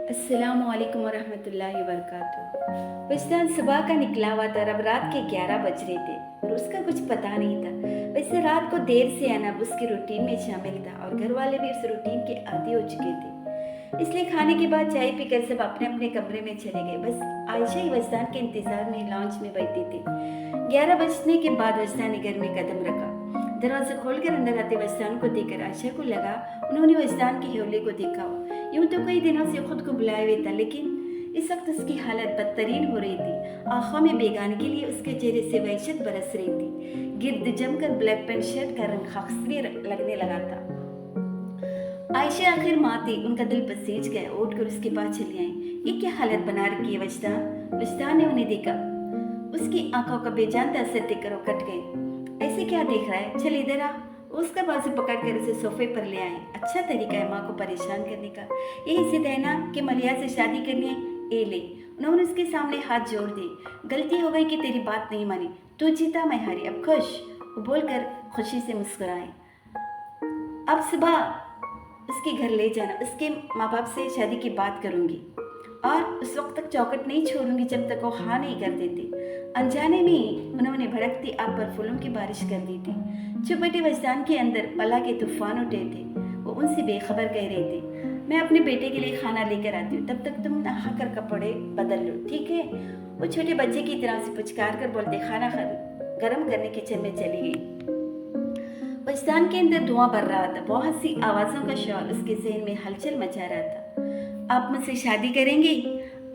अस्सलाम वालेकुम वरहमतुल्लाहि वबरकातुहू। वजदान सुबह का निकला हुआ था और अब रात के 11 बज रहे थे और उसका कुछ पता नहीं था। वैसे रात को देर से आना अब उसके रूटीन में शामिल था और घर वाले भी उस रूटीन के आदी हो चुके थे। इसलिए खाने के बाद चाय पीकर सब अपने अपने कमरे में चले गए। बस आयशा ही वजदान के इंतजार में लॉन्च में बैठी थी। 11 बजने के बाद वजदान ने घर में कदम रखा। दरवाजा खोलकर अंदर आते वजदान को देखकर आयशा को लगा उन्होंने वजदान के हौले को देखा हो। यूं तो कई दिनों से खुद को बुलाए हुए था, लेकिन इस वक्त उसकी हालत बदतरीन हो रही थी। आंखों में बेगान के लिए उसके चेहरे से वहशत बरस रही थी। गिर्द जमकर ब्लैक पैंट शर्ट का रंग खख्सवी लगने लगा था। आयशा आखिर माँ थी, उनका दिल पसीज गया। उठ कर उसके पास चली आई। ये क्या हालत बना रखी है वजदान? वजदान ने उन्हें देखा। उसकी आंखों का बेजान असर देखकर वो कट गए। ऐसे क्या देख रहा है, चल इधर आ। उसका बाजू पकड़कर उसे सोफे पर ले आए। अच्छा तरीका है माँ को परेशान करने का। यही जिद है ना कि मलिया से शादी करनी है, ए ले। उन्होंने उसके सामने हाथ जोड़ दिए। गलती हो गई कि तेरी बात नहीं मानी। तू जीता मैं हारी, अब खुश? वो बोलकर खुशी से मुस्कुराए। अब सुबह उसके घर ले जाना, उसके माँ बाप से शादी की बात करूंगी और उस वक्त तक चौकट नहीं छोड़ूंगी जब तक वो हाँ नहीं कर देते। अनजाने में उन्होंने भड़कती आग पर फूलों की बारिश कर दी थी। चुपटे वजदान के अंदर पला के तूफान उठे थे। वो उनसे बेखबर कह रहे थे, मैं अपने बेटे के लिए खाना लेकर आती हूँ, तब तक तुम नहा कर कपड़े बदल लो, ठीक है? वो छोटे बच्चे की तरह से पुचकार कर बोलते खाना गर्म करने किचन में चली गई। वजदान के अंदर धुआं भर रहा था। बहुत सी आवाज़ों का शोर उसके ज़हन में हलचल मचा रहा था। आप मुझसे शादी करेंगे?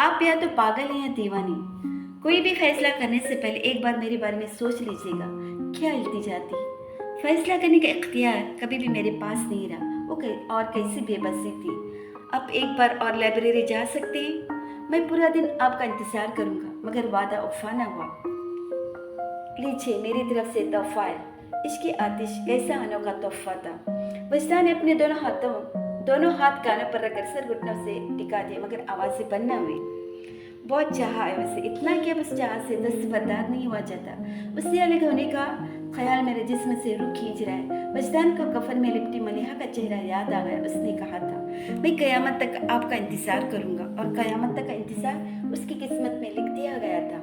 आप या तो पागल हैं या दीवानी। कोई भी फैसला करने से पहले एक बार मेरे बारे में सोच लीजिएगा। क्या इल्तिजाती? फैसला करने का इख्तियार कभी भी मेरे पास नहीं रहा। वो और कैसी बेबसी थी। अब एक बार और लाइब्रेरी जा सकते हैं? मैं पूरा दिन आपका इंतज़ार करूँगा, मगर वादा वफा ना हुआ। लीजिए मेरी तरफ से तोहफा है। इसकी आतिश कैसा अनोखा तोहफा था। वजदान ने अपने दोनों हाथ कानों पर रखकर सर घुटनों से टिका दिए, मगर आवाज़ें बंद न हुई। बहुत चाहा है उसे, इतना कि अब उस चाह से दस्तबरदार नहीं हुआ जाता। उससे अलग होने का ख्याल मेरे जिस्म से रूह खींच रहा है। वजदान को कफन में लिपटी मलिहा का चेहरा याद आ गया। उसने कहा था, मैं क़यामत तक आपका इंतज़ार करूंगा, और क़यामत तक का इंतज़ार उसकी किस्मत में लिख दिया गया था।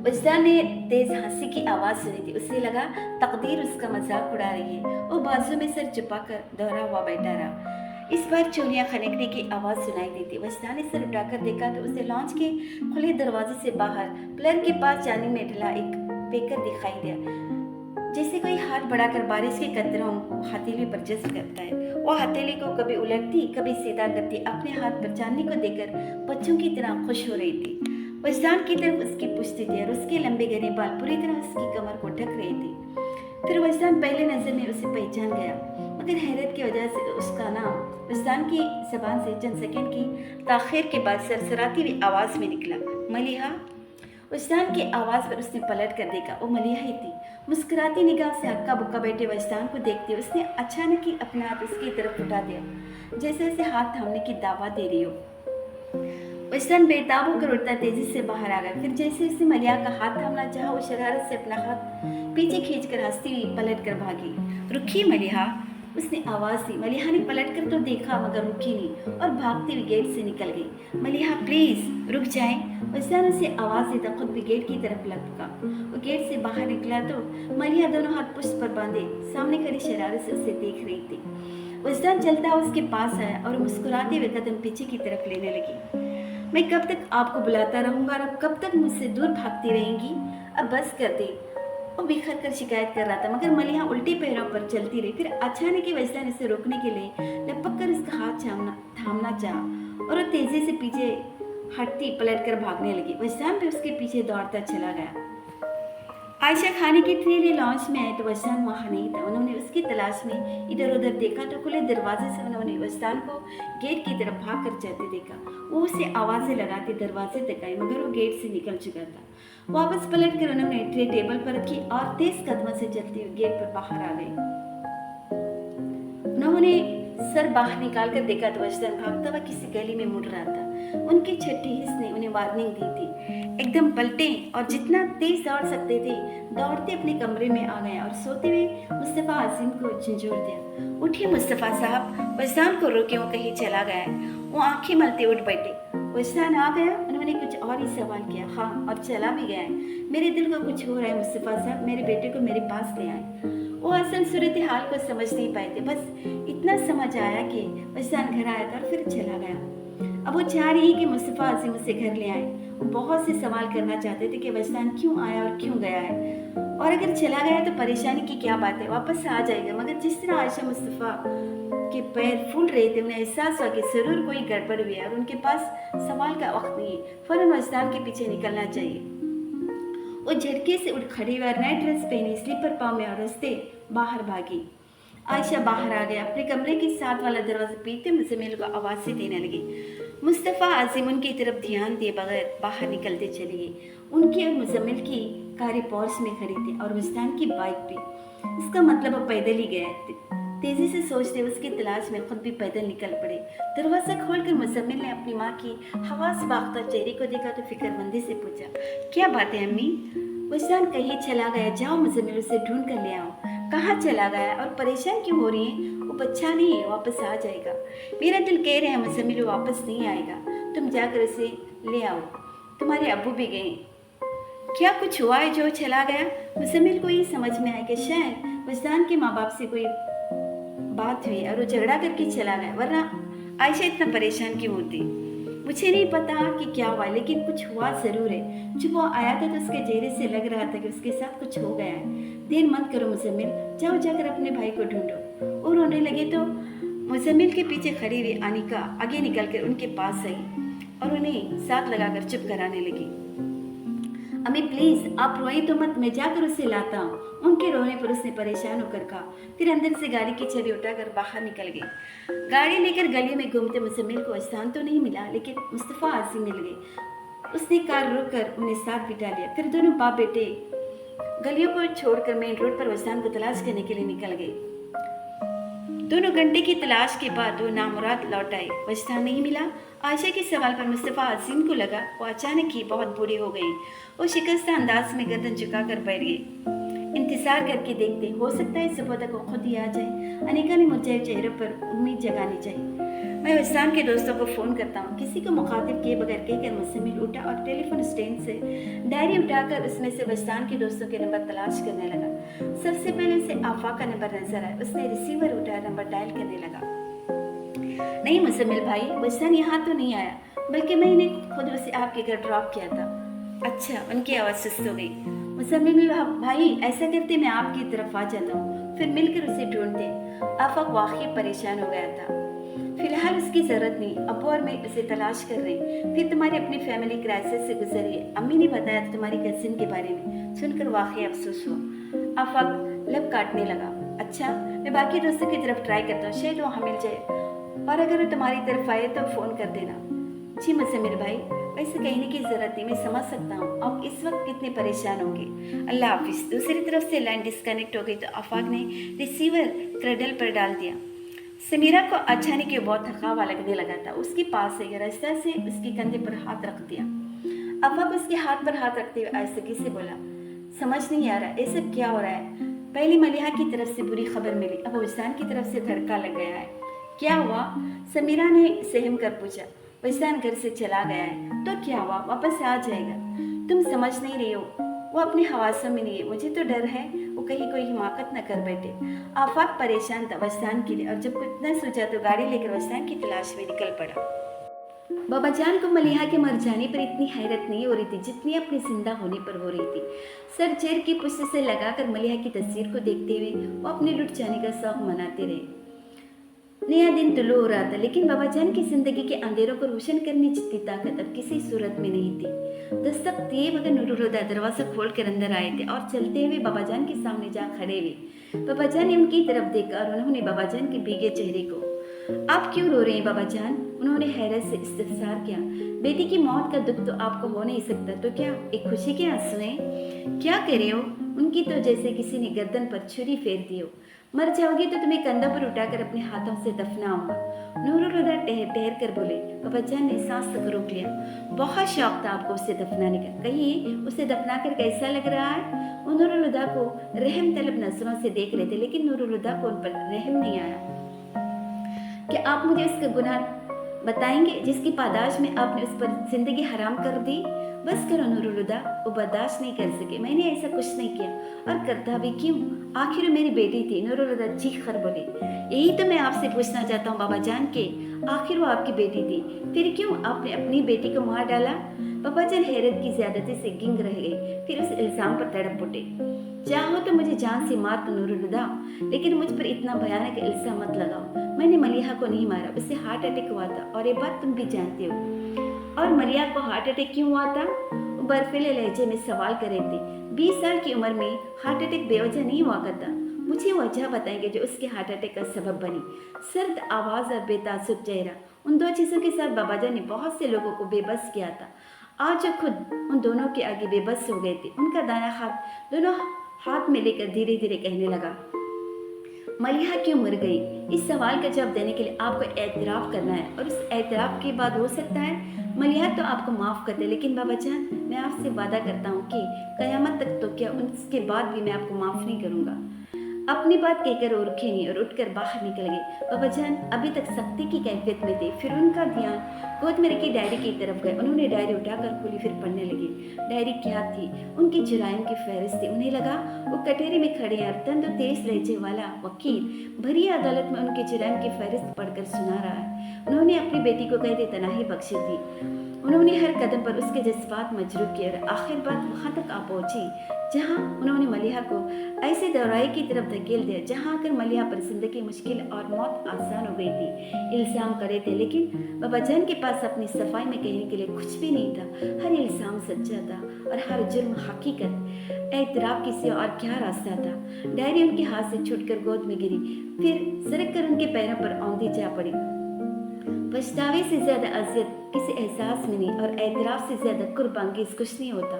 वजदान ने तेज हंसी की आवाज़ सुनी थी। उसे लगा तकदीर उसका मजाक उड़ा रही है। वो बाजू में सर छुपाकर दोहरा हुआ बैठा रहा। इस बार चूड़ियाँ खनकने की आवाज़ सुनाई दी थी। वजदान ने सर उठाकर देखा तो उसे लॉन्च के खुले दरवाजे से बाहर प्लर के पास जाने में ढला एक पेकर दिखाई दिया। जैसे कोई हाथ बढ़ाकर बारिश के कतरों को हथेली पर जज्ब करता है। वो हथेली को कभी उलटती कभी सीधा करती, अपने हाथ पर चांदनी को देखकर बच्चों की तरह खुश हो रही थी। वजदान की तरफ उसकी पुश्ती थी और उसके लंबे घने बाल पूरी तरह उसकी कमर को ढक रहे थे। फिर वजदान पहले नजर में उसे पहचान गया, मगर हैरत की वजह से उसका नाम वजदान की जबान से चंद सेकंड की ताखिर के बाद सरसराती हुई आवाज़ में निकला, मलिहा। वजदान की आवाज़ पर उसने पलट कर देखा। वो मलिहा ही थी। मुस्कुराती निगाह से हक्का बुक्का बैठे वजदान को देखते उसने अचानक ही अपना हाथ उसकी तरफ उठा दिया, जैसे उसे हाथ थामने की दावा दे रही हो। वजदान बेताब होकर उड़ता तेजी से बाहर आ गया। फिर जैसे उसने मलिहा का हाथ थामना चाहा, वो शरारत से अपना हाथ पीछे खींचकर हंसती हुई पलट कर भागी। रुकी मलिहा, उसने आवाज़ दी। मलिहा ने पलट कर तो देखा, मगर रुकी नहीं और भागती हुई गेट से निकल गई। मलिहा प्लीज़ रुक जाए। वजदान उसे आवाज़ देता खुद भी गेट की तरफ लपका। वो गेट से बाहर निकला तो मलिहा दोनों हाथ पुष्ट पर बांधे सामने खड़ी शरारत से उसे देख रही थी। वजदान चलता उसके पास आया और मुस्कुराते हुए कदम पीछे की तरफ लेने लगी। मैं कब तक आपको बुलाता रहूँगा और अब कब तक मुझसे दूर भागती रहेंगी? अब बस कर दे। वो बिखर कर शिकायत कर रहा था, मगर मलिहा उल्टे पैरों पर चलती रही। फिर अचानक ही वजदान इसे रोकने के लिए लपक कर उसका हाथ थामना चाहा और वो तेजी से पीछे हटती पलट कर भागने लगी। वजदान भी उसके पीछे दौड़ता चला गया। आयशा खाने की ट्रे लिए लॉन्च में आए तो वजदान वहाँ नहीं था। उन्होंने उसकी तलाश में इधर उधर देखा तो खुले दरवाजे से उन्होंने वजदान को गेट की तरफ भाग कर जाते देखा। वो उसे आवाज़ें लगाते दरवाजे तक आई, मगर वो गेट से निकल चुका था। वापस पलट कर उन्होंने ट्रे टेबल पर रखी और तेज कदमों से चलती हुई गेट पर बाहर आ गई। उन्होंने सर बाहर निकाल कर देखा तो वजदान भागता हुआ किसी गली में मुड़ रहा था। उनके छठी हिस्स ने उन्हें वार्निंग दी थी। एकदम पलटे और जितना तेज दौड़ सकते थे दौड़ते अपने कमरे में आ गए और सोते हुए मुस्तफ़ा आसिम को झंझोर दिया। उठिए मुस्तफ़ा साहब, वजदान को रोके, वो कहीं चला गया है। वो आंखें मलते उठ बैठे। वजदान आ गया? उन्होंने कुछ और ही सवाल किया। हाँ, और चला भी गया है। मेरे दिल को कुछ हो रहा है मुस्तफ़ा साहब, मेरे बेटे को मेरे पास ले आए। वो असल सूरत हाल को समझ नहीं पाए थे, बस इतना समझ आया कि वजदान घर आया था और फिर चला गया। अब वो चाह रही कि मुस्तफ़ा अजीम उसे घर ले आए। वो बहुत से सवाल करना चाहते थे कि वजदान क्यों आया और क्यों गया है, और अगर चला गया तो परेशानी की क्या बात है, वापस आ जाएगा। मगर जिस तरह आयशा मुस्तफ़ा के पैर फूल रहे थे, उन्हें एहसास हुआ कि ज़रूर कोई गड़बड़ हुई है और उनके पास सवाल का वक्त नहीं है। फ़ौरन वजदान के पीछे निकलना चाहिए। वो झटके से उठ खड़ी हुई और नई ड्रेस पहनी, स्लीपर पाँव में और हंसते बाहर भागी। आयशा बाहर आ गया। अपने कमरे के साथ वाला दरवाजा पीटते मुजम्मिल को आवाज़ें देने लगी। मुस्तफ़ा आज़िम उनकी तरफ ध्यान दिए बगैर बाहर निकलते चले गए। उनकी और मुजम्मिल की कारें पोर्च में खड़ी थी और वजदान की बाइक भी। इसका मतलब वो पैदल ही गया। तेजी से सोचते उसकी तलाश में खुद भी पैदल निकल पड़े। दरवाज़ा खोलकर मुजम्मिल ने अपनी माँ की हवास बाख्ता चेहरे को देखा तो फिक्रमंदी से पूछा, क्या बात है अम्मी? वजदान कहीं चला गया, जाओ मुजम्मिल उसे ढूंढ कर ले आओ। कहाँ चला गया और परेशान क्यों हो रही है? वो बच्चा नहीं है, वापस आ जाएगा। मेरा दिल कह रहे हैं मुजम्मिल वो वापस नहीं आएगा, तुम जाकर उसे ले आओ। तुम्हारे अब्बू भी गए। क्या कुछ हुआ है जो चला गया? मुजम्मिल को ये समझ में आया कि शायद वजदान के माँ बाप से कोई बात हुई और वो झगड़ा करके चला गया, वरना आयशा इतना परेशान क्यों होती? मुझे नहीं पता कि क्या हुआ, लेकिन कुछ हुआ ज़रूर है। जब वो आया था तो उसके चेहरे से लग रहा था कि उसके साथ कुछ हो गया है। देर मत करो मुजम्मिल, जाओ जाकर अपने भाई को ढूंढो। और रोने लगे तो मुजम्मिल के पीछे खड़ी हुई अनिका आगे निकलकर उनके पास आई और उन्हें साथ लगाकर चुप कराने लगी। अम्मी प्लीज़ आप रोएं तो मत, मैं जाकर उसे लाता हूँ। उनके रोने पर उसने परेशान होकर कहा। फिर अंदर से गाड़ी की चाबी उठाकर बाहर निकल गई। गाड़ी लेकर गली में घूमते मुजम्मिल को वजदान तो नहीं मिला, लेकिन मुस्तफ़ा आज़िम मिल गए। उसने कार रोक कर उन्हें साथ बिठा लिया। फिर दोनों बाप बेटे गलियों को छोड़कर मेन रोड पर वजदान को तलाश करने के लिए निकल गए। 2 घंटे की तलाश के बाद वो नामुराद लौट आए। वजदान नहीं मिला। आयशा के सवाल पर मुस्तफ़ा आज़िम को लगा वो अचानक ही बहुत बूढ़ी हो गई। वो शिकस्ता अंदाज में गर्दन झुकाकर बैठ गई। इंतजार करके देखते, हो सकता है सुबह तक वो खुद ही आ जाए। अनिका ने मुरझाए चेहरे पर उम्मीद जगानी चाहिए। मैं वजदान के दोस्तों को फ़ोन करता हूँ, किसी को मुखातिब किए बगैर कहकर मुजम्मिल उठा और टेलीफोन स्टैंड से डायरी उठाकर उसमें से वजदान के दोस्तों के नंबर तलाश करने लगा। सबसे पहले उसे आफाक का नंबर नजर आया। उसने रिसीवर उठाया, नंबर डायल करने लगा। नहीं मुजम्मिल भाई, वजदान यहाँ तो नहीं आया, बल्कि मैंने खुद उसे आपके घर ड्रॉप किया था। अच्छा, उनकी आवाज़ सुस्त हो गई। मुजम्मिल भाई, ऐसा करते मैं आपकी तरफ आ जाता हूँ, फिर मिलकर उसे ढूंढते। आफाक वाकई परेशान हो गया था। फिलहाल उसकी ज़रूरत नहीं, अब्बू और मैं उसे तलाश कर रहे हैं। फिर तुम्हारी अपनी फैमिली क्राइसिस से गुजरी है। अम्मी ने बताया था तुम्हारी कजिन के बारे में, सुनकर वाकई अफसोस हुआ। आफाक लब काटने लगा। अच्छा, मैं बाकी दोस्तों की तरफ ट्राई करता हूँ, शायद वहाँ मिल जाए, और अगर वो तुम्हारी तरफ आए तो फ़ोन कर देना। जी मुजम्मिल भाई, वैसे कहने की ज़रूरत नहीं, मैं समझ सकता हूँ आप इस वक्त कितने परेशान होंगे। अल्लाह हाफिज़। दूसरी तरफ से लाइन डिस्कनेक्ट हो गई तो आफाक ने रिसीवर क्रडल पर डाल दिया। समीरा को अचानक ये बहुत थकावा लगने लगा था। उसके पास से रास्ता से उसके कंधे पर हाथ रख दिया। आफाक उसके हाथ पर हाथ रखते हुए आहिस्तगी से बोला, समझ नहीं आ रहा ये सब क्या हो रहा है। पहले मलिहा की तरफ से बुरी खबर मिली, अब वजदान की तरफ से धड़का लग गया है। क्या हुआ? समीरा ने सहम कर पूछा। वजदान घर से चला गया है। तो क्या हुआ? वापस आ जाएगा। तुम समझ नहीं रही हो, वो अपने हवासों में नहीं है। मुझे तो डर है वो कहीं कोई हिमाकत न कर बैठे। आफाक परेशान था वजदान के लिए, और जब कुछ न सोचा तो गाड़ी लेकर वजदान की तलाश में निकल पड़ा। बाबा जान को मलिहा के मर जाने पर इतनी हैरत नहीं हो रही थी जितनी अपने जिंदा होने पर हो रही थी। सर चेयर की पुष्ट से लगाकर मलिहा की तस्वीर को देखते हुए वो अपने लुट जाने का शौक मनाते रहे। नया दिन तुलू हो रहा था, लेकिन बाबा जान की जिंदगी के अंधेरों को रोशन करने जितनी ताकत अब किसी सूरत में नहीं थी। दस्तक दिए मगर नूरुल हुदा दरवाजा खोल कर अंदर आए थे और चलते हुए बाबा जान के सामने जा खड़े हुए। बाबा जान ने उनकी तरफ देखा और उन्होंने बाबा जान के भीगे चेहरे को, आप क्यों रो रहे हैं बाबा जान? उन्होंने हैरत से इस्तफसार किया। बेटी की मौत का दुख तो आपको हो नहीं सकता, तो क्या एक खुशी के आंसू हैं? क्या कह रहे हो? उनकी तो जैसे किसी ने गर्दन पर छुरी फेर दी हो। मर जाओगी तो तुम्हें कंधों पर उठाकर अपने हाथों से दफनाऊंगा। नूरुल हुदा ठहर कर बोले। बाबा जान ने सांस तक रोक लिया। बहुत शौक था आपको उसे दफनाने का, कहिए उसे दफना कर कैसा लग रहा है? वो नूरुल हुदा को रहम तलब नजरों से देख रहे थे, लेकिन नूरुल हुदा को उन पर रहम नहीं आया। कि आप मुझे उसका गुनाह बताएंगे जिसकी पादाश में आपने उस पर जिंदगी हराम कर दी। बस करो नूरुल-हुदा, वो बर्दाश्त नहीं कर सके। मैंने ऐसा कुछ नहीं किया और करता भी क्यों, आखिर वो मेरी बेटी थी। नूरुल-हुदा चीख कर बोली। यही तो मैं आपसे पूछना चाहता हूँ बाबा जान के, आखिर वो आपकी बेटी थी, फिर क्यों आपने अपनी बेटी को मार डाला। बाबा जान हैरत की ज्यादती से गिंग रह गए, फिर उस इल्जाम पर तड़प उठे। चाहो तो मुझे जान से मार दो नूरुल-हुदा, लेकिन मुझ पर इतना भयानक इल्जाम मत लगाओ। मैंने मलिहा को नहीं मारा, उससे हार्ट अटैक हुआ था और ये बात तुम भी जानते हो। और मलिहा को हार्ट अटैक क्यों हुआ था? वो बर्फीले लहजे में सवाल कर रहे थे। 20 साल की उम्र में हार्ट अटैक बेवजह नहीं हुआ करता। मुझे वजह बताएंगे जो उसके हार्ट अटैक का सबब बनी। सर्द आवाज और बेतासुब चेहरा, उन दो चीज़ों के साथ बाबाजान ने बहुत से लोगों को बेबस किया था। आज जो खुद उन दोनों के आगे बेबस हो गए थे। उनका दायां हाथ दोनों हाथ में लेकर धीरे धीरे कहने लगा, मलिहा क्यों मर गई? इस सवाल का जवाब देने के लिए आपको एतराफ़ करना है, और उस एतराफ़ के बाद हो सकता है मलिहा तो आपको माफ़ कर दे। लेकिन बाबा जान, मैं आपसे वादा करता हूँ कि क़यामत तक तो क्या, उसके बाद भी मैं आपको माफ़ नहीं करूँगा। अपनी बात कहकर वो रुके नहीं और उठकर बाहर निकल गए। बाबा जान अभी तक सख्ती की कैफियत में थे। फिर उनका ध्यान गोद में रखी डायरी की तरफ गए। उन्होंने डायरी उठाकर खोली, फिर पढ़ने लगे। डायरी क्या थी? उनकी जुराइम की फहरिस्त थी। उन्हें लगा वो कटहरे में खड़े हैं, तंदु तेज लहजे वाला वकील भरी अदालत में उनके जुराइम की फहरिस्त पढ़कर सुना रहा है। उन्होंने अपनी बेटी को कैद तनाही बख्शी थी। उन्होंने हर कदम पर उसके जज्बात मजरूह किए और आखिर बात वहाँ तक आ पहुँची जहाँ उन्होंने मलिहा को ऐसे दौराई की तरफ धकेल दिया जहाँ आकर मलिहा पर जिंदगी मुश्किल और मौत आसान हो गई थी। इल्ज़ाम करे थे, लेकिन बाबा जान के पास अपनी सफाई में कहने के लिए कुछ भी नहीं था। हर इल्ज़ाम सच्चा था और हर जुर्म हकीकत। एतराफ़ की सिवा और क्या रास्ता था? डायरी उनके हाथ से छूटकर गोद में गिरी, फिर सरक कर उनके पैरों पर औंधी जा पड़ी। पछतावे से ज़्यादा अज़ियत किसी एहसास में नहीं, और एतराफ़ से ज़्यादा कुर्बांगीज़ कुछ नहीं होता।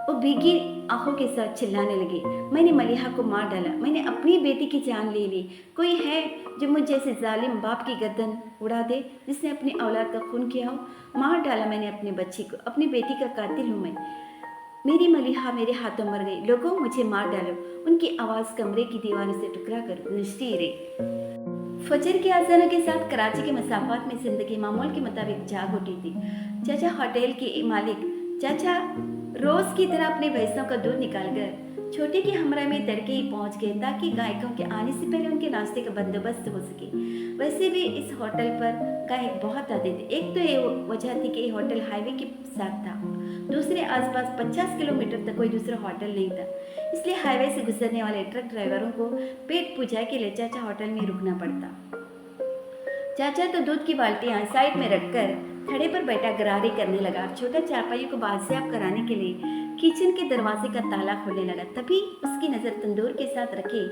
वो भीगी आंखों के साथ चिल्लाने लगी, मैंने मलिहा को मार डाला, मैंने अपनी बेटी की जान ले ली। कोई है जो मुझ जैसे जालिम बाप की गर्दन उड़ा दे, जिसने अपनी औलाद का खून किया हो? मार डाला मैंने अपनी बच्ची को, अपनी बेटी का कातिल हूँ मैं। मेरी मलिहा मेरे हाथों मर गई। लोगों, मुझे मार डालो। उनकी आवाज़ कमरे की दीवारों से टकरा कर गूंजती रही। फजर के आज़ानों के साथ कराची के मसाफात में जिंदगी मामूल के मुताबिक जाग उठी थी। चाचा होटल के मालिक चाचा रोज़ की तरह अपने भैंसों का दूध निकालकर छोटे की हमरा में तड़के ही पहुंच गए ताकि गायकों के आने से पहले उनके नाश्ते का बंदोबस्त हो सके। वैसे भी इस होटल पर गायक बहुत आते थे। एक तो ये वजह थी कि ये होटल हाईवे के साथ था, दूसरे आसपास 50 किलोमीटर तक कोई दूसरा होटल नहीं था, इसलिए हाईवे से गुजरने वाले ट्रक ड्राइवरों को पेट पूजा के लिए चाचा होटल में रुकना पड़ता। चाचा तो दूध की बाल्टियाँ साइड में रखकर खड़े पर बैठा गरारे करने लगा। छोटा चारपाइयों को बाजियाब कराने के लिए किचन के दरवाजे का ताला खोलने लगा। तभी उसकी नज़र तंदूर के साथ रखे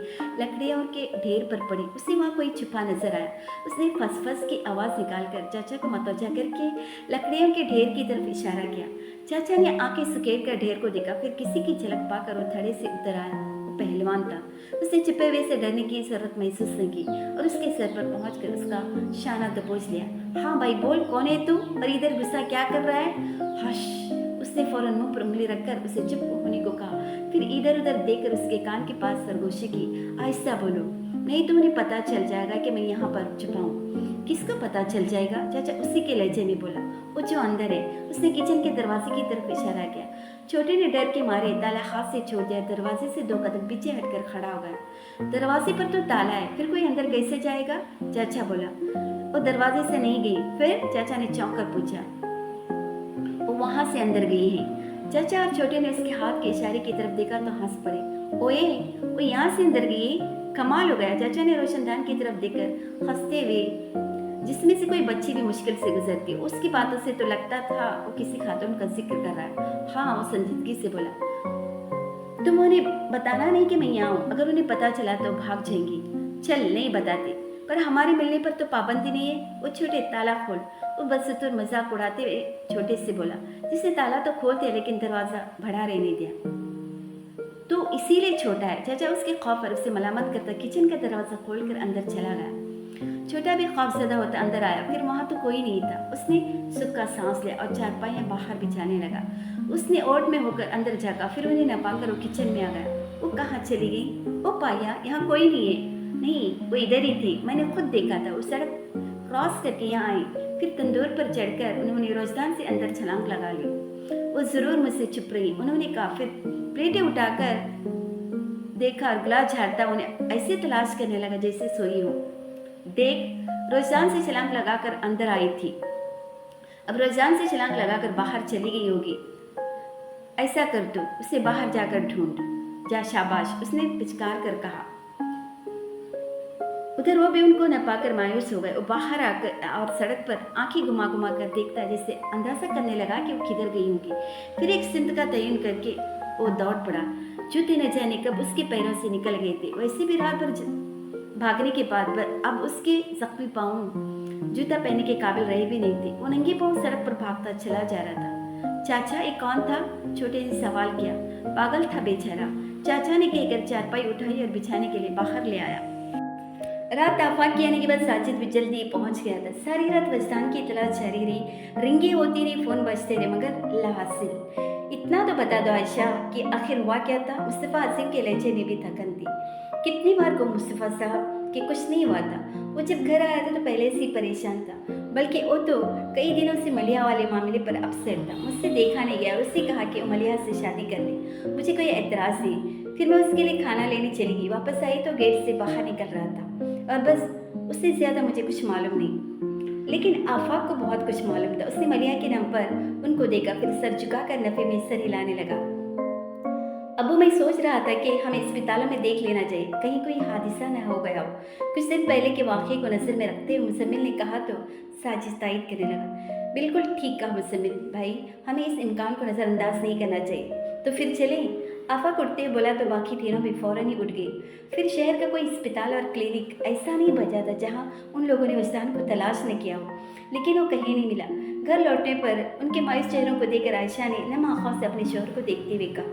लकड़ियों के ढेर पर पड़ी। उसे वहाँ कोई छुपा नजर आया। उसने फस की आवाज़ निकालकर चाचा को मतवजा करके लकड़ियों के ढेर की तरफ इशारा किया। चाचा ने आंखें सुकेड़ कर ढेर को देखा, फिर किसी की झलक पाकर वो थड़े से उतर आया। पहलवान था। उसने छिपे हुए से डरने की जरूरत महसूस नहीं की और उसके सर पर पहुंचकर उसका शाना दबोच लिया। हाँ भाई बोल, कौन है तू और इधर गुस्सा क्या कर रहा है? हश। उसने फौरन मुंह पर उंगली रखकर उसे चुप होने को कहा, फिर इधर उधर देखकर उसके कान के पास सरगोशी की। आहिस्ता बोलो, नहीं तो उन्हें पता चल जाएगा कि मैं यहाँ पर छुपा हूँ। किसको पता चल जाएगा? चाचा उसी के लहजे में बोला। वो जो अंदर है। उसने किचन के दरवाजे की तरफ इशारा किया। छोटे ने डर के मारे ताला हाथ से छोड़ दिया। दरवाजे से 2 कदम पीछे हटकर खड़ा हो गया। दरवाजे पर तो ताला है, फिर कोई अंदर कैसे जाएगा? चाचा बोला। वो दरवाजे से नहीं गई। फिर? चाचा ने चौंक कर पूछा। वो वहां से अंदर गई है। चाचा और छोटे ने उसके हाथ के इशारे की तरफ देखा तो हंस पड़े। ओए, वो यहाँ से अंदर गई? कमाल हो गया। चाचा ने रोशनदान की तरफ देखकर हंसते हुए, जिसमें से कोई बच्ची भी मुश्किल से गुजरती, उसकी बातों से तो लगता था वो किसी खातून का जिक्र कर रहा है। हाँ, वो संजीदगी से बोला। तुम उन्हें बताना नहीं कि मैं यहाँ हूँ, अगर उन्हें पता चला तो भाग जाएंगी। चल, नहीं बताते, पर हमारे मिलने पर तो पाबंदी नहीं है। वो छोटे ताला खोल। वो बदसतूर मजाक उड़ाते हुए छोटे से बोला, जिसने ताला तो खोल दिया लेकिन दरवाजा भड़ा रहने दिया। तो इसीलिए छोटा है। चाचा उसके खौफ पर उसे मलामत करता किचन का दरवाजा खोलकर अंदर चला गया। छोटा भी खौफजदा होता अंदर आया, फिर वहाँ तो कोई नहीं था। उसने सुख का सांस लिया और चारपाइयाँ बाहर बिछाने लगा। उसने ओट में होकर अंदर झाँका, फिर उन्हें न पाकर वो किचन में आ गया। वो कहाँ चली गई? ओ पाया, यहाँ कोई नहीं है। नहीं, वो इधर ही थी, मैंने खुद देखा था। उस सड़क क्रॉस करके यहाँ आई, फिर तंदूर पर चढ़कर उन्होंने रोजदान से अंदर छलांग लगा ली। वो ज़रूर मुझसे चुप रही। उन्होंने कहा, फिर प्लेटें उठाकर देखा और गिलास झाड़ता उन्हें ऐसे तलाश करने लगा जैसे सोई हो। देख, रोजदान से छलांग लगाकर अंदर आई थी, अब रोजदान से छलांग लगाकर बाहर चली गई होगी। ऐसा कर तू, उसे बाहर जाकर ढूंढ जा। शाबाश, उसने पिचकार कर कहा। उधर वो भी उनको न पाकर मायूस हो गए। वो बाहर आकर और सड़क पर आंखें घुमा घुमा कर देखता, जैसे अंदाजा करने लगा कि वो किधर गई होगी। फिर एक सिमत का तयन करके वो दौड़ पड़ा। जूते न जाने कब उसके पैरों से निकल गए थे। वैसे भी रात भर भागने के बाद अब उसके जख्मी पाँव जूता पहनने के काबिल रहे भी नहीं थे। वो नंगे पाँव सड़क पर भागता चला जा रहा था। चाचा, एक कौन था? छोटे ने सवाल किया। पागल था बेचारा, चाचा ने कहकर चारपाई उठाई और बिछाने के लिए बाहर ले आया। रात आफाक के आने के बाद साजिद भी जल्दी पहुंच गया था। सारी रात वजदान की तलाश जारी रही। रिंगे होती रही, फोन बजते रहे, मगर लाहासिल। इतना तो बता दो आयशा कि आखिर हुआ क्या था? मुस्तफ़ा अजीम के लहजे में भी थकन थी। कितनी बार को मुस्तफ़ा साहब कि कुछ नहीं हुआ था। वो जब घर आया था तो पहले से ही परेशान था, बल्कि वो तो कई दिनों से मलिया वाले मामले पर अपसेट था। मुझसे देखा नहीं गया और उससे कहा कि वो मलिया से शादी कर ले, मुझे कोई एतराज़ नहीं। फिर मैं उसके लिए खाना लेने चली गई। वापस आई तो गेट से बाहर निकल रहा था और बस, उससे ज़्यादा मुझे कुछ मालूम नहीं। लेकिन आफाक को बहुत कुछ मालूम था। उसने मलिया के नाम पर उनको देखा, फिर सर झुकाकर नफे में सर हिलाने लगा। अबू, मैं सोच रहा था कि हमें अस्पतालों में देख लेना चाहिए, कहीं कोई हादसा न हो गया हो। कुछ दिन पहले के वाक़े को नज़र में रखते हुए मुसम्मिल ने कहा तो साजिद तायद करने लगा। बिल्कुल ठीक कहा मुसम्मिल भाई, हमें इस इम्कान को नज़रअंदाज नहीं करना चाहिए। तो फिर चलें? आफाक उठते हुए बोला तो बाकी तीनों भी फ़ौरन ही उठ गए। फिर शहर का कोई अस्पताल और क्लिनिक ऐसा नहीं बचा था जहाँ उन लोगों ने वजदान को तलाश न किया हो, लेकिन वो कहीं नहीं मिला। घर लौटने पर उनके मायूस चेहरों को देखकर आयशा ने नम आँखों से अपने शोहर को देखते हुए कहा,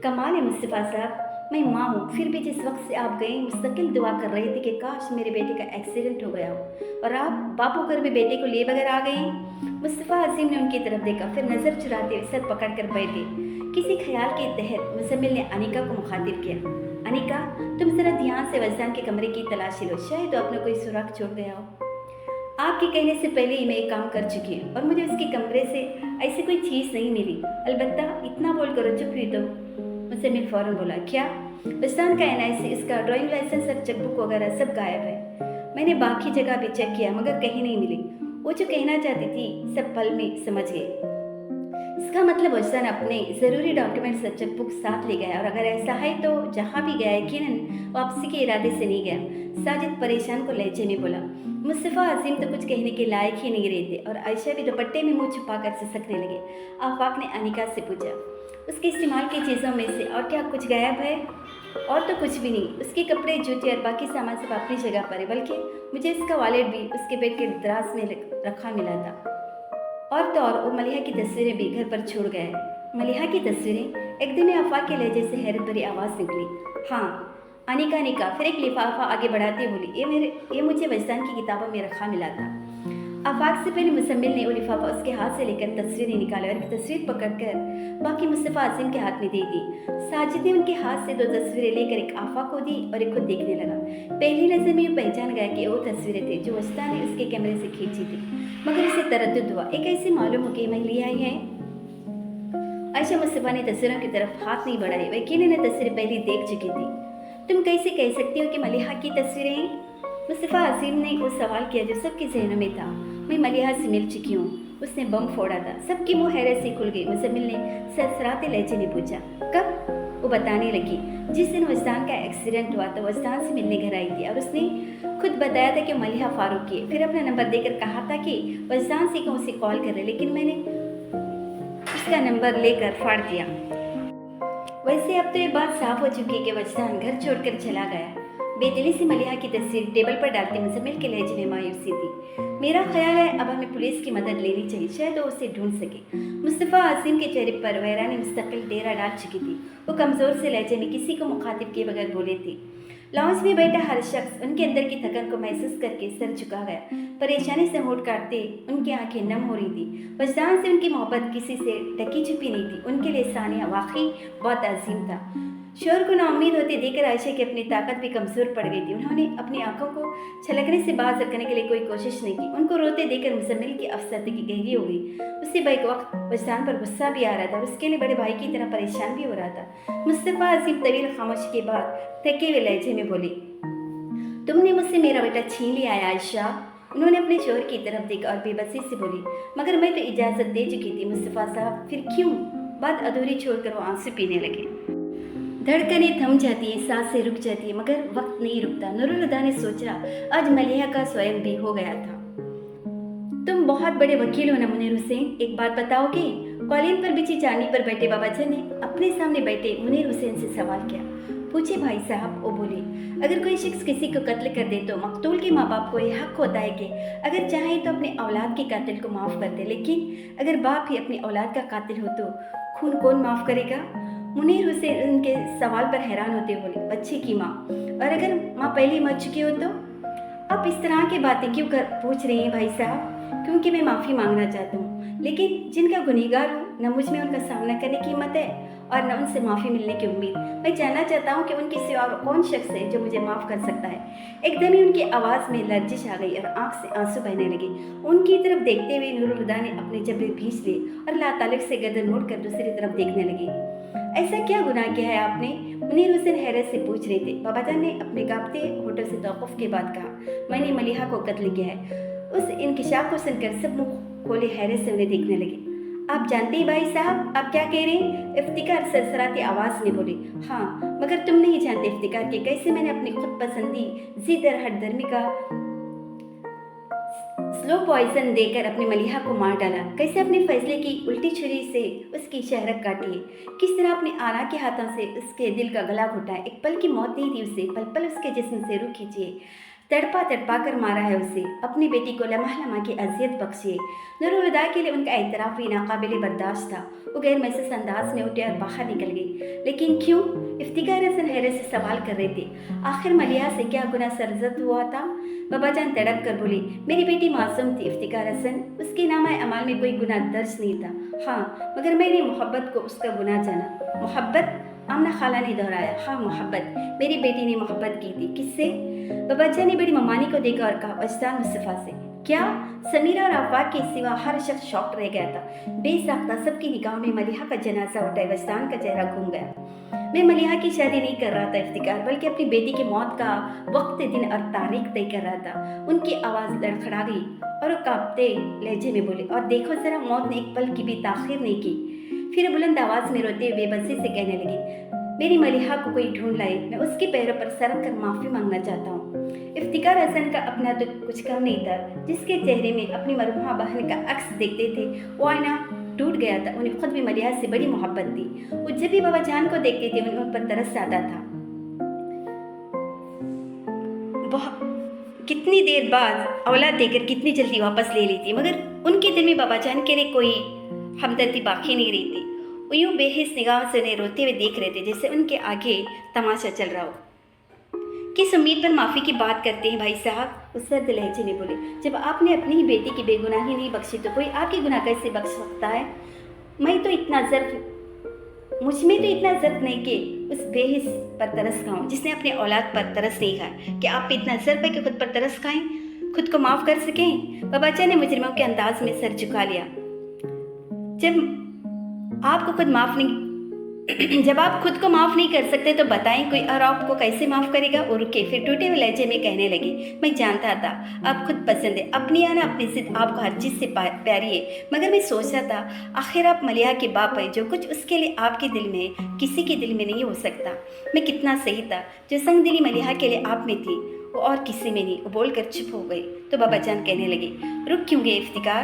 कमाल है मुस्तफ़ा साहब, मैं माँ हूँ, फिर भी जिस वक्त से आप गए मुस्तकिल दुआ कर रहे थे कि काश मेरे बेटे का एक्सीडेंट हो गया हो, और आप बापू घर में बेटे को लिए बगैर आ गए। मुस्तफ़ा अजीम ने उनकी तरफ देखा, फिर नज़र चुराते हुए सर पकड़ कर बैठे। किसी ख्याल के तहत मुसम्मिल ने अनिका को मुखातिब किया। अनिका, तुम ज़रा ध्यान से वजदान के कमरे की तलाशी लो, शायद तो अपना कोई सुराग छोड़ गया हो। आपके कहने से पहले ही मैं एक काम कर चुकी हूँ और मुझे उसके कमरे से ऐसी कोई चीज़ नहीं मिली। अलबत्ता इतना बोल करो चुप हुई तो मुसम्मिल फ़ौरन बोला, क्या? वजदान का NIC, इसका ड्राइविंग लाइसेंस और चेकबुक वगैरह सब गायब है। मैंने बाकी जगह भी चेक किया मगर कहीं नहीं मिली। वो जो कहना चाहती थी सब पल में समझ गए। इसका मतलब वजदान अपने ज़रूरी डॉक्यूमेंट्स और चेकबुक साथ ले गया, और अगर ऐसा है तो जहाँ भी गया यकीनन वापसी के इरादे से नहीं गया। साजिद परेशान को लहजे में बोला। मुस्तफ़ा अजीम तो कुछ कहने के लायक ही नहीं रहे थे और आयशा भी दुपट्टे में मुंह छुपाकर सिसकने लगे। आफाक ने अनिका से पूछा, उसके इस्तेमाल की चीज़ों में से और क्या कुछ गायब है? और तो कुछ भी नहीं, उसके कपड़े, जूते और बाकी सामान सब अपनी जगह पर है, बल्कि मुझे इसका वॉलेट भी उसके बेड के दराज में रखा मिला था। और तो और वो मलिहा की तस्वीरें भी घर पर छोड़ गए। मलिहा की तस्वीरें? एक दिन में आफाक के लहजे से हैरत भरी आवाज़ निकली। हाँ, अनिका ने कहा, फिर एक लिफाफा आगे बढ़ाते बोली, ये मुझे वजदान की किताबों में रखा मिला था। आफाक से पहले मुसम्मिल ने वो लिफाफा उसके हाथ से लेकर तस्वीरें निकाले और एक तस्वीर पकड़कर बाकी मुस्तफ़ा अजीम के हाथ में दे दी। साजिद ने उनके हाथ से 2 तस्वीरें लेकर एक आफाक को दी और एक खुद देखने लगा। पहली नज़र में पहचान गया कि वो तस्वीरें थी जो वजदान ने उसके कैमरे से खींची थी, मगर इसे तरद्दुद हुआ, एक ऐसे मालूम हो कि मैं ले आई है। आयशा मुस्तफ़ा ने तस्वीरों की तरफ हाथ नहीं बढ़ाई, वकील ने तस्वीरें पहले देख चुकी थी। तुम कैसे कह सकती हो कि मलिहा की तस्वीरें? मुस्तफ़ा अजीम ने वो सवाल किया जो सबके जहनों में था। मैं मलिहा से मिल चुकी हूँ, उसने बम फोड़ा था। सबकी मुँह हैरत से खुल गई। मुसम्मिल ने सरसराते लहजे में पूछा, कब? वो बताने लगी, जिस दिन वजदान का एक्सीडेंट हुआ तो वजदान से मिलने घर आई थी और उसने खुद बताया था कि मलिहा फारूक की है। फिर अपना नंबर देकर कहा था कि वजदान से को उसे कॉल कर रहे, लेकिन मैंने उसका नंबर लेकर फाड़ दिया। वैसे अब तो ये बात साफ हो चुकी है कि वजदान घर छोड़कर चला गया। बेदिली से मलिहा की तस्वीर टेबल पर डालते मुसम्मिल के लहजे में मायूसी थी। मेरा ख्याल है अब हमें पुलिस की मदद लेनी चाहिए, शायद वो उसे ढूंढ सके। मुस्तफ़ा अजीम के चेहरे पर वैरानी मुस्तकिल डेरा डाल चुकी थी। वो कमज़ोर से लहजे में किसी को मुखातिब किए बगैर बोले थे। लॉन्च में बैठा हर शख्स उनके अंदर की थकन को महसूस करके सर झुका गया। परेशानी से होठ काटते उनकी आंखें नम हो रही थी। वजदान से उनकी मोहब्बत किसी से ढकी छुपी नहीं थी। उनके लिए सानिया वाकई बहुत अजीम था। शोहर को नाउम्मीद होते देखकर आयशा की अपनी ताकत भी कमज़ोर पड़ गई थी। उन्होंने अपनी आंखों को छलकने से बाहर करने के लिए कोई कोशिश नहीं की। उनको रोते देखकर मुजम्मिल की अफसरदगी गहरी हो गई। उससे बैक वक्त वजदान पर गुस्सा भी आ रहा था और उसके लिए बड़े भाई की तरह परेशान भी हो रहा था। मुस्तफ़ा अजीब तवील खामोशी के बाद थके हुए लहजे में बोली, तुमने मुझसे मेरा बेटा छीन लिया है आयशा। उन्होंने अपने शोहर की तरफ देखा और बेबसी से बोली, मगर मैं तो इजाज़त दे चुकी थी मुस्तफ़ा साहब, फिर क्यों? बात अधूरी छोड़कर वो आंसू पीने लगे। धड़कनें थम जाती हैं, सांसें रुक जाती हैं, मगर वक्त नहीं रुकता। नूरुल हुदा ने सोचा, आज मलिहा का स्वयं भी हो गया था। तुम बहुत बड़े वकील हो ना मुनीर हुसैन, एक बात बताओगे? कॉलिन पर बिछी चांदी पर बैठे बाबा जान ने अपने सामने बैठे मुनीर हुसैन से सवाल किया। पूछे भाई साहब, वो बोले, अगर कोई शख्स किसी को कत्ल कर दे तो मकतूल के माँ बाप को यह हक होता है कि अगर चाहे तो अपने औलाद के कातिल को माफ़ कर दे, लेकिन अगर बाप ही अपनी औलाद का कातिल हो तो खून कौन माफ़ करेगा? मुनीर हुसैन उनके सवाल पर हैरान होते बोले, बच्चे की माँ, और अगर माँ पहले मर चुकी हो तो? आप इस तरह की बातें क्यों पूछ रही हैं भाई साहब? क्योंकि मैं माफ़ी मांगना चाहता हूँ, लेकिन जिनका गुनहगार हूँ न मुझ में उनका सामना करने की हिम्मत है और न उनसे माफ़ी मिलने की उम्मीद। मैं जानना चाहता हूँ कि उनके सिवा और कौन शख्स है जो मुझे माफ़ कर सकता है। एकदम ही उनकी आवाज़ में लर्जिश आ गई और आंख से आंसू बहने लगे। उनकी तरफ देखते हुए नूरुल हुदा ने अपने जबड़े भींच लिए और लाताल्लुक़ से गर्दन मोड़कर दूसरी तरफ देखने लगी। ऐसा क्या गुनाह किया है आपने? मुनीर हुसैन हैरत से पूछ रहे थे। बाबा जान ने अपने कांपते होठों से तौक़ुफ़ के बाद कहा, मैंने मलिहा को कत्ल किया है। उस इंकिशाफ को सुनकर सब मुँह खोले हैरत से उन्हें देखने लगे। आप जानते हैं भाई साहब आप क्या कह रहे हैं? इफ्तिकार सरसराती आवाज़ में बोले, हाँ, मगर तुम नहीं जानते इफ्तिकार के कैसे मैंने अपनी खुद पसंदी जिद और हठधर्मी का स्लो पॉइजन देकर अपनी मलिहा को मार डाला, कैसे अपने फैसले की उल्टी छुरी से उसकी शहरत काटी है, किस तरह अपने आरा के हाथों से उसके दिल का गला घुटाया। एक पल की मौत नहीं दी उसे, पल पल उसके जिस्म से रूह खींचिए, तड़पा तड़पा कर मारा है उसे। अपनी बेटी को लम्हा लम्हा की अजियत बख्शिए। नूरुल हुदा के लिए उनका एतराफ़ भी नाकाबिले बर्दाश्त था। वो गैर महसूस अंदाज में उठे और बाहर निकल गई। लेकिन क्यों? इफ्तिकार हसन हैरत से सवाल कर रहे थे। आखिर मलिहा से क्या गुनाह सरजद हुआ था? बाबा जान तड़प कर बोली, मेरी बेटी मासूम थी इफ्तिकार हसन, उसके नामा अमाल में कोई गुनाह दर्ज नहीं था। हाँ, मगर मैंने मोहब्बत को उसका गुनाह जाना। मोहब्बत? आमना खाला ने दोहराया। हाँ, मोहब्बत, मेरी बेटी ने मोहब्बत की थी। किससे? बाबा जान ने बड़ी ममानी को देखा और कहा, वजदान मुस्तफ़ा से। क्या? समीरा और आफाक के सिवा हर शख्स शॉक्ड रह गया था। बेसाख्ता सबकी निगाह में मलिहा का जनाजा उठा, वजदान का चेहरा घूम गया। मैं मलिहा की शादी नहीं कर रहा था इफ्तिकार, बल्कि अपनी बेटी की मौत का वक्त, दिन और तारीख तय कर रहा था। उनकी आवाज़ लड़खड़ा गई और वो कांपते लहजे में बोले, और देखो जरा, मौत ने एक पल की भी ताख़ीर नहीं की। फिर बुलंद आवाज़ में रोते हुए बेबसी से कहने लगी, मेरी मलिहा को कोई ढूंढ लाए, मैं उसके पैरों पर सरक कर माफ़ी मांगना चाहता हूँ। इफ्तिकार हसन का अपना दुख कुछ कम नहीं था। जिसके चेहरे में अपनी मरहूमा बहन का अक्स देखते थे, वो आईना टूट गया था। उन्हें खुद भी मलिहा से बड़ी मोहब्बत थी। वो जब भी बाबा जान को देखते थे उन्हें उन पर तरस आता था। कितनी देर बाद औलाद देकर कितनी जल्दी वापस ले ली थी, मगर उनके दिल में बाबा जान के लिए कोई हमदर्दी बाकी नहीं रही थी। वो यूँ बेहिस निगाह से उन्हें रोते हुए देख रहे थे, जैसे उनके आगे तमाशा चल रहा हो। किस उम्मीद पर माफ़ी की बात करते हैं भाई साहब? उस सर्द लहजे में बोले, जब आपने अपनी ही बेटी की बेगुनाही नहीं बख्शी तो कोई आपकी गुनाह कैसे बख्श सकता है? मुझ में तो इतना ज़र्फ नहीं कि उस बेहिस पर तरस खाऊं जिसने अपने औलाद पर तरस नहीं खाया। कि आप पे इतना ज़र्फ है कि खुद पर तरस खाएं, खुद को माफ़ कर सकें? बाबा ने मुजरिमों के अंदाज में सर झुका लिया। जब आप खुद को माफ़ नहीं कर सकते तो बताएं कोई और आपको कैसे माफ़ करेगा? और रुके, फिर टूटे हुए लहजे में कहने लगे, मैं जानता था आप खुद पसंद है, अपनी आना अपनी जिद आपको हर चीज़ से प्यारी है, मगर मैं सोचता था आखिर आप मलिहा के बाप है, जो कुछ उसके लिए आपके दिल में है किसी के दिल में नहीं हो सकता। मैं कितना सही था, जो संग दिली मलिहा के लिए आप में थी वो और किसी में नहीं। वो बोल कर चुप हो गई तो बाबा जान कहने लगे, रुक क्यों गए इफ्तिकार?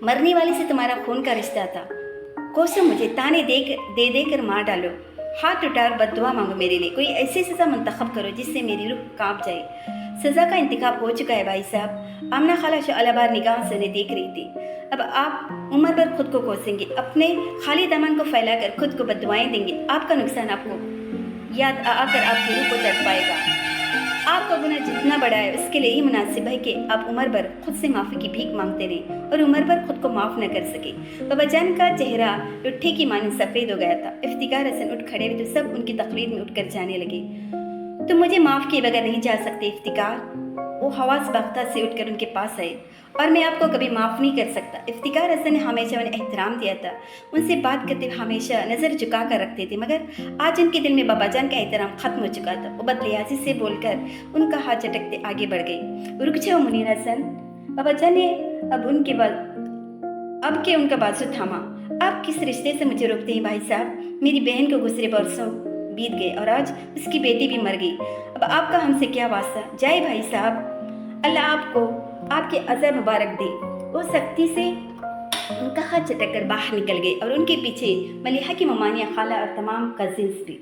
मरने वाले से तुम्हारा खून का रिश्ता था, कोसो मुझे ताने दे कर मार डालो, हाथ उठा और बद्दुआ मांगो मेरे लिए। कोई ऐसी सज़ा मुंतखब करो जिससे मेरी रूह कांप जाए। सज़ा का इंतखाब हो चुका है भाई साहब। आमना खाला शअलाबार निगाह से उन्हें देख रही थी। अब आप उम्र भर खुद को कोसेंगे, अपने खाली दामन को फैलाकर खुद को बद्दुआएं देंगे। आपका नुकसान आपको याद आकर आपकी रूह को तड़पाएगा। आपका गुनाह जितना बड़ा है उसके लिए ही मुनासिब है कि आप उम्र भर खुद से माफ़ी की भीख मांगते रहे और उम्र भर खुद को माफ़ न कर सके। बाबा जान का चेहरा लुट्ठे की माने सफ़ेद हो गया था। इफ्तिकार हसन उठ खड़े हुए तो सब उनकी तकरीर में उठकर जाने लगे। तुम मुझे माफ़ किए बगैर नहीं जा सकते इफ्तिकार। वो हवास बख्ता से उठकर उनके पास आए। और मैं आपको कभी माफ़ नहीं कर सकता। इफ्तिकार हसन ने हमेशा उन्हें एहतराम दिया था, उनसे बात करते हुए हमेशा नज़र झुका कर रखते थे, मगर आज उनके दिल में बाबा जान का एहतराम ख़त्म हो चुका था। वो बदलियाजी से बोलकर उनका हाथ झटकते आगे बढ़ गई। रुक जाओ मुनीर हसन। बाबा जान ने अब के उनका बाजू थामा। आप किस रिश्ते से मुझे रोकते हैं भाई साहब? मेरी बहन को गुजरे बरसों बीत गए और आज उसकी बेटी भी मर गई। अब आपका हमसे क्या वास्ता? जाए भाई साहब, अल्लाह आपको आपके अज़र मुबारक दे। वो सख्ती से उनका हाथ झटक कर बाहर निकल गए और उनके पीछे मलिहा की ममानिया, खाला और तमाम कजिन्स भी।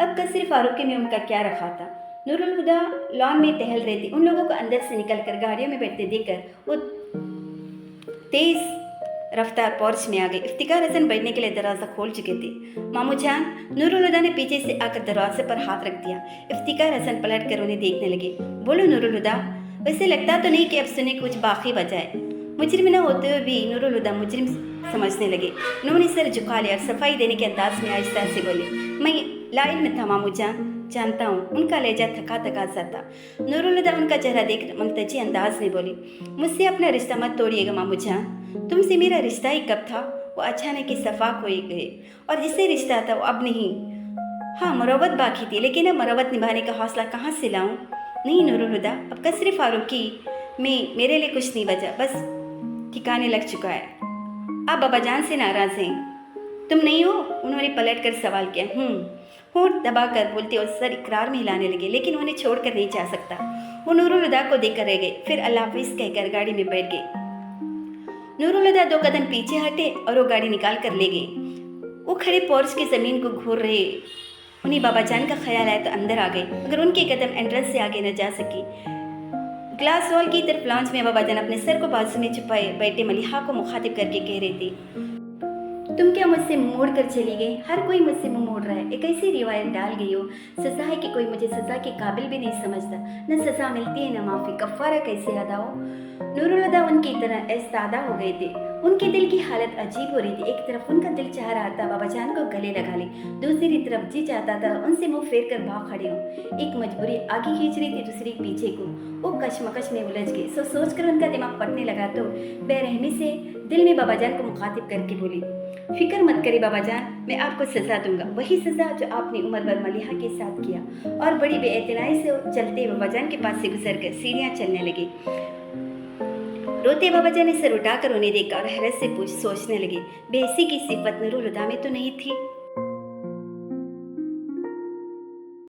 अब कसर फारूकी में उनका क्या रखा था? नूरुल हुदा लॉन में टहल रहे थे। उन लोगों को अंदर से निकलकर गाड़ियों में बैठते देखकर वो तेज रफ्तार पोर्च में आ गई। इफ्तिकार हसन बैठने के लिए दरवाज़ा खोल चुके थे। मामू जान, नूरुल हुदा ने पीछे से आकर दरवाजे पर हाथ रख दिया। इफ्तिकार हसन पलट कर उन्हें देखने लगे। बोलो नूरुल हुदा। वैसे लगता तो नहीं कि अब सुने कुछ बाकी बजाए। मुजरिम न होते हुए भी नूरुल हुदा मुजरिम समझने लगे। उन्होंने सर झुका लिया और सफाई देने के अंदाज में आहिस्ता से बोले, मैं लाइन में था मामू जान, जानता हूँ। उनका लहजा थका थका सा था। नूरुल हुदा उनका चेहरा देख मुल्तजी अंदाज में बोली, मुझसे अपना रिश्ता मत तोड़िएगा मामू जान। तुमसे मेरा रिश्ता ही कब था? वो अचानक ही सफाक हो गए और जिससे रिश्ता था वो अब नहीं। हाँ, मुरव्वत बाकी थी, लेकिन अब मुरव्वत निभाने का हौसला कहाँ से लाऊं? नहीं नूरुल हुदा, अब कसर फारूकी में मेरे लिए कुछ नहीं बचा, बस ठिकाने लग चुका है। आप बाबा जान से नाराज़ हैं? तुम नहीं हो? उन्होंने पलट कर सवाल किया। होंठ दबाकर बोलते और सर इकरार में हिलाने लगे, लेकिन उन्हें छोड़कर नहीं जा सकता। वो नूरुल हुदा को देखकर रह गए, फिर अल्लाह हाफिज़ कहकर गाड़ी में बैठ गए। नूरुल हुदा 2 कदम पीछे हटे और वो गाड़ी निकाल कर ले गए। वो खड़े पोर्च की ज़मीन को घूर रहे। उन्हें बाबा जान का ख्याल आया तो अंदर आ गए, मगर उनके कदम एंट्रेंस से आगे न जा सके। ग्लास वॉल की तरफ लॉन्च में बाबा जान अपने सर को बाजू में छुपाए बैठे मलिहा को मुखातिब करके कह रहे थे, तुम क्या मुझसे मुंह मोड़ कर चली गई? हर कोई मुझसे मुंह मोड़ रहा है। एक ऐसी रिवायत डाल गई हो, सजा है कि कोई मुझे सजा के काबिल भी नहीं समझता। न सजा मिलती है न माफ़ी, कफ़ारा कैसे अदा हो? नूरुल हुदा उनकी तरह ऐस्तादा हो गए थे। उनके दिल की हालत अजीब हो रही थी। एक तरफ उनका दिल चाह रहा था बाबा जान को गले लगा ले, दूसरी तरफ जी चाहता था उनसे मुंह फेर कर भाग खड़े हों। एक मजबूरी आगे खींच रही थी, दूसरी पीछे को। वो कशमकश में उलझ गए। सोच कर उनका दिमाग फटने लगा तो बेरहमी से दिल में बाबा जान को मुखातिब करके बोली, फिक्र मत करिए बाबा जान, मैं आपको सजा दूंगा, वही सजा जो आपने उमर भर मलिहा के साथ किया। और बड़ी बेएतनाई से चलते बाबा जान के पास से गुजर कर सीढ़ियाँ चलने लगे। रोते बाबा जान ने सर उठाकर उन्हें देखा और हैरत से सोचने लगे, बेसी की सिफत नूरुल हुदा में तो नहीं थी।